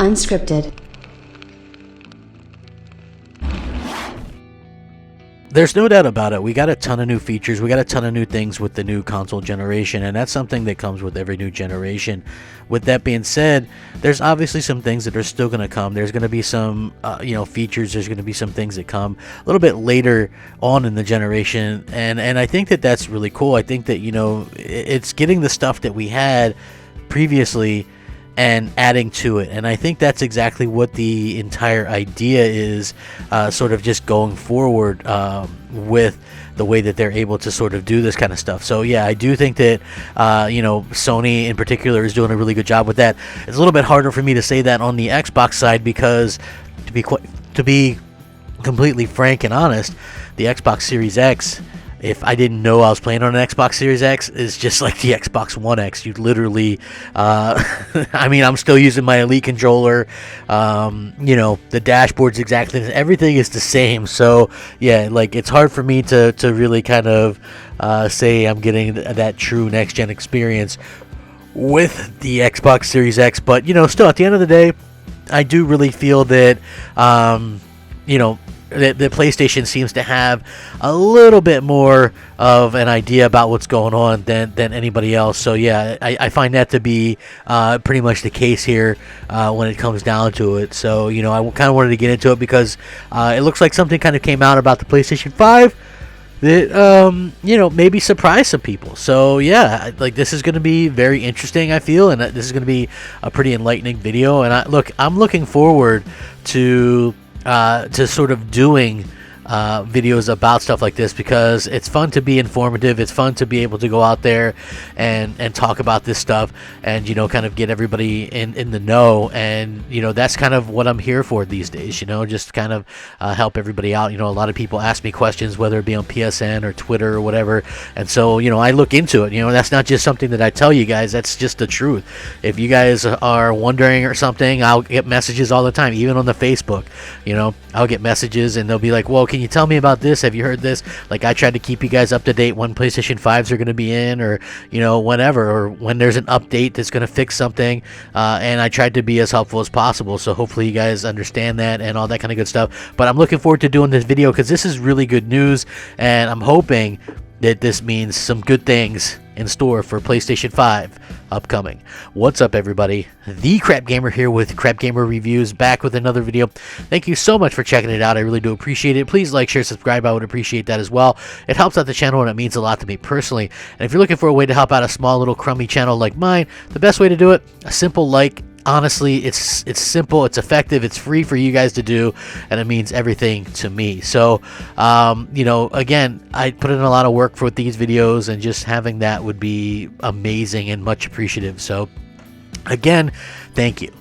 Unscripted. There's no doubt about it. We got a ton of new features. We got a ton of new things with the new console generation, and that's something that comes with every new generation. With that being said, there's obviously some things that are still going to come. There's going to be some, features. There's going to be some things that come a little bit later on in the generation, and I think that that's really cool. I think that, it's getting the stuff that we had previously and adding to it, and I think that's exactly what the entire idea is, sort of just going forward with the way that they're able to sort of do this kind of stuff. So yeah, I do think that Sony in particular is doing a really good job with that. It's a little bit harder for me to say that on the Xbox side because, to be completely frank and honest, the Xbox Series X, if I didn't know I was playing on an Xbox Series X, is just like the Xbox One X. You literally, I'm still using my Elite controller. The dashboard's exactly, everything is the same. So yeah, like it's hard for me to really kind of say I'm getting that true next gen experience with the Xbox Series X. But still at the end of the day, I do really feel that the PlayStation seems to have a little bit more of an idea about what's going on than anybody else. So yeah, I find that to be pretty much the case here when it comes down to it. So I kind of wanted to get into it because it looks like something kind of came out about the PlayStation 5 that maybe surprise some people. So yeah, like this is going to be very interesting, I feel, and this is going to be a pretty enlightening video. And I'm looking forward to sort of doing videos about stuff like this because it's fun to be informative. It's fun to be able to go out there and talk about this stuff and kind of get everybody in the know, and that's kind of what I'm here for these days, just kind of help everybody out. A lot of people ask me questions, whether it be on PSN or Twitter or whatever, and so I look into it. That's not just something that I tell you guys, that's just the truth. If you guys are wondering or something, I'll get messages all the time, even on the Facebook. I'll get messages and they'll be like, well, can you tell me about this? Have you heard this? Like, I tried to keep you guys up to date when PlayStation 5s are going to be in, or whenever, or when there's an update that's going to fix something, and I tried to be as helpful as possible. So hopefully you guys understand that and all that kind of good stuff. But I'm looking forward to doing this video because this is really good news, and I'm hoping that this means some good things in store for PlayStation 5 upcoming. What's up, everybody? The Crapgamer here with Crapgamer Reviews, back with another video. Thank you so much for checking it out. I really do appreciate it. Please like, share, subscribe. I would appreciate that as well. It helps out the channel and it means a lot to me personally. And if you're looking for a way to help out a small little crummy channel like mine, the best way to do it, a simple like. Honestly, it's simple, it's effective, it's free for you guys to do, and it means everything to me. So again, I put in a lot of work for these videos, and just having that would be amazing and much appreciative. So again, thank you.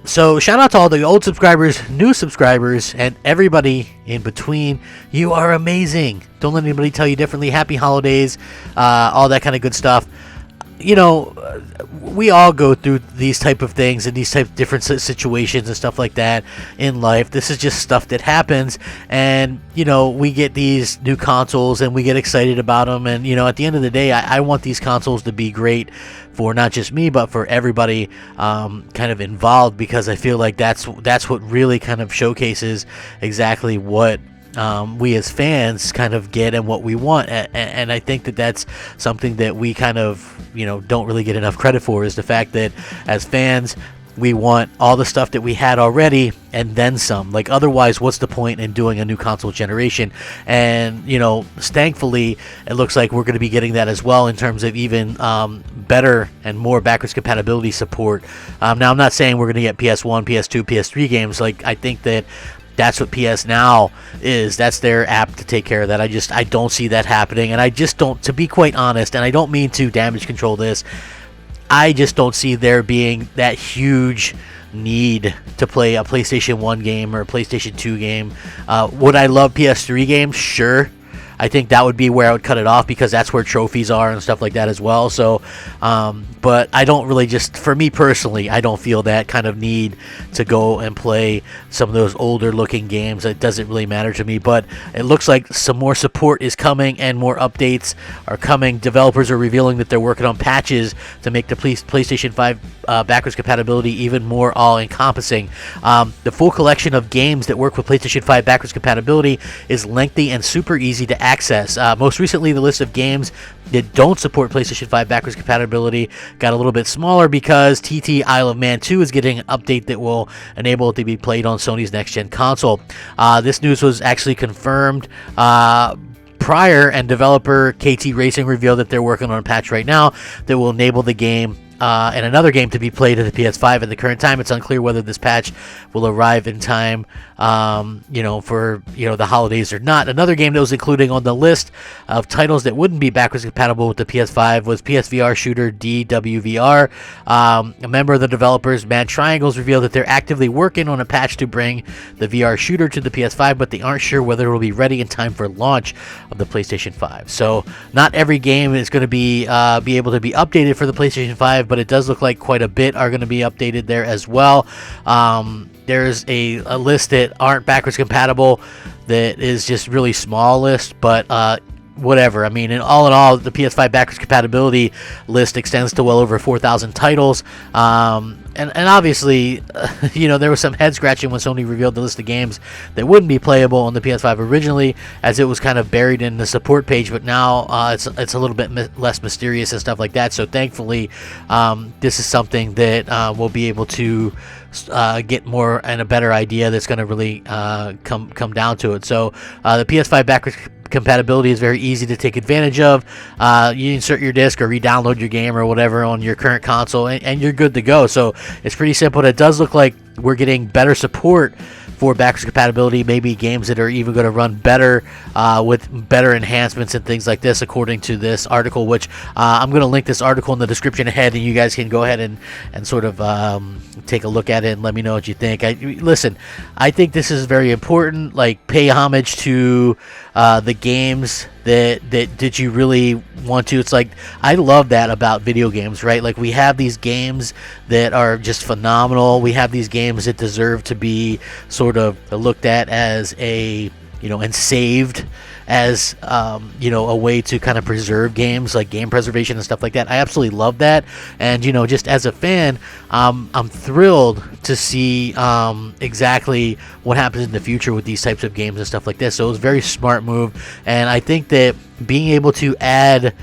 So shout out to all the old subscribers, new subscribers, and everybody in between. You are amazing. Don't let anybody tell you differently. Happy holidays, all that kind of good stuff. We all go through these type of things and these type of different situations and stuff like that in life. This is just stuff that happens, and we get these new consoles and we get excited about them, and at the end of the day, I want these consoles to be great for not just me but for everybody kind of involved, because I feel like that's what really kind of showcases exactly what we as fans kind of get and what we want, and I think that that's something that we kind of don't really get enough credit for, is the fact that as fans we want all the stuff that we had already and then some. Like, otherwise, what's the point in doing a new console generation? And thankfully it looks like we're going to be getting that as well, in terms of even better and more backwards compatibility support. Now, I'm not saying we're going to get PS1, PS2, PS3 games. Like, I think that's what PS Now is. That's their app to take care of that. I don't see that happening, and I just don't, to be quite honest, and I don't mean to damage control this, I just don't see there being that huge need to play a PlayStation 1 game or a PlayStation 2 game. Would I love PS3 games? Sure. I think that would be where I would cut it off, because that's where trophies are and stuff like that as well. So, but I don't really, just for me personally, I don't feel that kind of need to go and play some of those older looking games. It doesn't really matter to me, but it looks like some more support is coming and more updates are coming. Developers are revealing that they're working on patches to make the PlayStation 5 backwards compatibility even more all-encompassing. The full collection of games that work with PlayStation 5 backwards compatibility is lengthy and super easy to access. Most recently, the list of games that don't support PlayStation 5 backwards compatibility got a little bit smaller because TT Isle of Man 2 is getting an update that will enable it to be played on Sony's next-gen console. This news was actually confirmed prior, and developer KT Racing revealed that they're working on a patch right now that will enable the game and another game to be played at the PS5. At the current time, it's unclear whether this patch will arrive in time, for the holidays or not. Another game that was included on the list of titles that wouldn't be backwards compatible with the PS5 was PSVR shooter DWVR. A member of the developers, Mad Triangles, revealed that they're actively working on a patch to bring the VR shooter to the PS5, but they aren't sure whether it will be ready in time for launch of the PlayStation 5. So not every game is going to be able to be updated for the PlayStation 5, but it does look like quite a bit are going to be updated there as well. There's a list that aren't backwards compatible that is just really small list, but whatever. I mean, in all, the PS5 backwards compatibility list extends to well over 4,000 titles. And obviously, there was some head scratching when Sony revealed the list of games that wouldn't be playable on the PS5 originally, as it was kind of buried in the support page. But now it's a little bit less mysterious and stuff like that. So thankfully, this is something that we'll be able to get more and a better idea that's going to really come down to it. So the PS5 backwards compatibility is very easy to take advantage of. You insert your disc or re-download your game or whatever on your current console, and you're good to go. So it's pretty simple. It does look like we're getting better support for backwards compatibility, maybe games that are even going to run better with better enhancements and things like this, according to this article, which I'm going to link this article in the description ahead, and you guys can go ahead and sort of take a look at it and let me know what you think. Listen, I think this is very important. Like, pay homage to the games that you really want to. It's like, I love that about video games, right? Like, we have these games that are just phenomenal. We have these games that deserve to be sort of looked at as and saved as a way to kind of preserve games, like game preservation and stuff like that. I absolutely love that, and just as a fan, I'm thrilled to see exactly what happens in the future with these types of games and stuff like this. So it was a very smart move, and I think that being able to add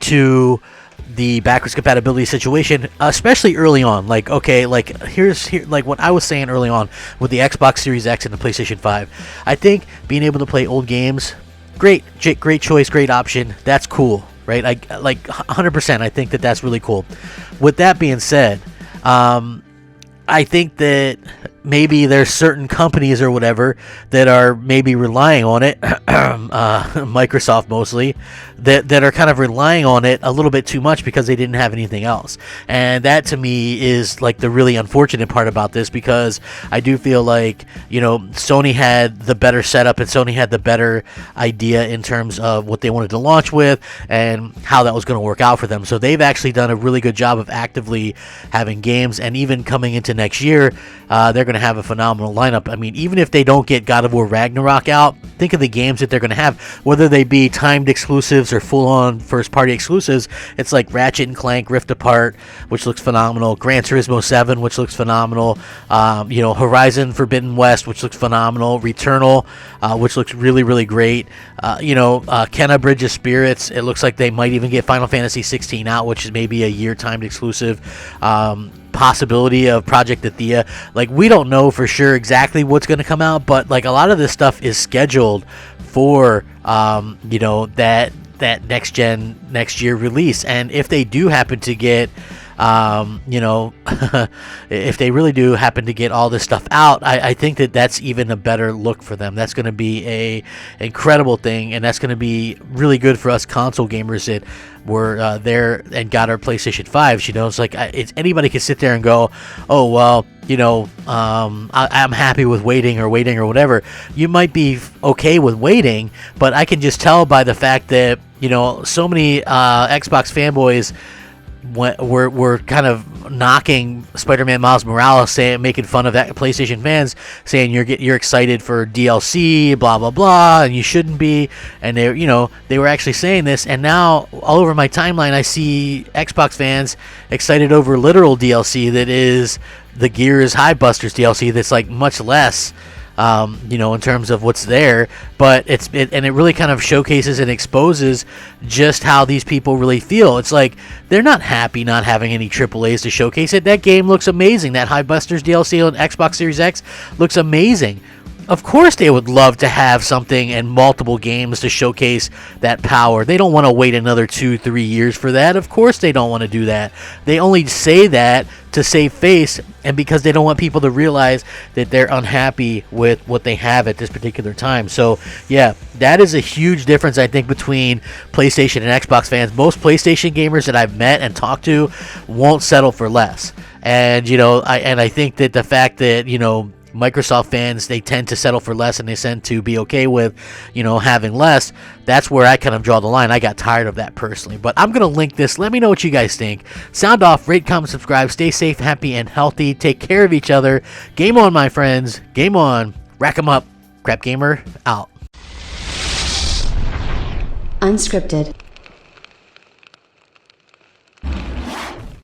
to the backwards compatibility situation, especially early on, like what I was saying early on with the Xbox Series X and the PlayStation 5, I think being able to play old games, great choice, great option. That's cool, right? I like 100%. I think that's really cool. With that being said, I think that maybe there's certain companies or whatever that are maybe relying on it, Microsoft mostly, that are kind of relying on it a little bit too much because they didn't have anything else. And that to me is like the really unfortunate part about this, because I do feel like, Sony had the better setup and Sony had the better idea in terms of what they wanted to launch with and how that was going to work out for them. So they've actually done a really good job of actively having games, and even coming into next year, they're going to have a phenomenal lineup. I mean, even if they don't get God of War Ragnarok out, think of the games that they're going to have, whether they be timed exclusives or full-on first-party exclusives. It's like Ratchet and Clank Rift Apart, which looks phenomenal, Gran Turismo 7, which looks phenomenal, Horizon Forbidden West, which looks phenomenal, Returnal, which looks really, really great, Kenna Bridge of Spirits. It looks like they might even get Final Fantasy 16 out, which is maybe a year timed exclusive. Possibility of Project Athea. Like, we don't know for sure exactly what's going to come out, but like a lot of this stuff is scheduled for that next year release. And if they do happen to get You know, if they really do happen to get all this stuff out, I think that that's even a better look for them. That's going to be a incredible thing, and that's going to be really good for us console gamers that were there and got our PlayStation 5s. You know, it's like anybody can sit there and go, oh, well, you know, I'm happy with waiting or whatever. You might be okay with waiting, but I can just tell by the fact that, you know, so many Xbox fanboys were kind of knocking Spider-Man Miles Morales, making fun of that PlayStation fans, saying you're excited for DLC, blah blah blah, and you shouldn't be. And they were actually saying this, and now all over my timeline I see Xbox fans excited over literal DLC that is the Gears High Busters DLC that's like much less. In terms of what's there, but it really kind of showcases and exposes just how these people really feel. It's like they're not happy not having any AAAs to showcase it. That game looks amazing. That High Busters DLC on Xbox Series X looks amazing. Of course they would love to have something and multiple games to showcase that power. They don't want to wait another 2-3 years for that. Of course they don't want to do that. They only say that to save face, and because they don't want people to realize that they're unhappy with what they have at this particular time. So yeah, that is a huge difference, I think, between PlayStation and Xbox fans. Most PlayStation gamers that I've met and talked to won't settle for less. And I think that the fact that Microsoft fans, they tend to settle for less, and they tend to be okay with, having less. That's where I kind of draw the line. I got tired of that personally. But I'm going to link this. Let me know what you guys think. Sound off, rate, comment, subscribe. Stay safe, happy, and healthy. Take care of each other. Game on, my friends. Game on. Rack 'em up. Crapgamer out. Unscripted.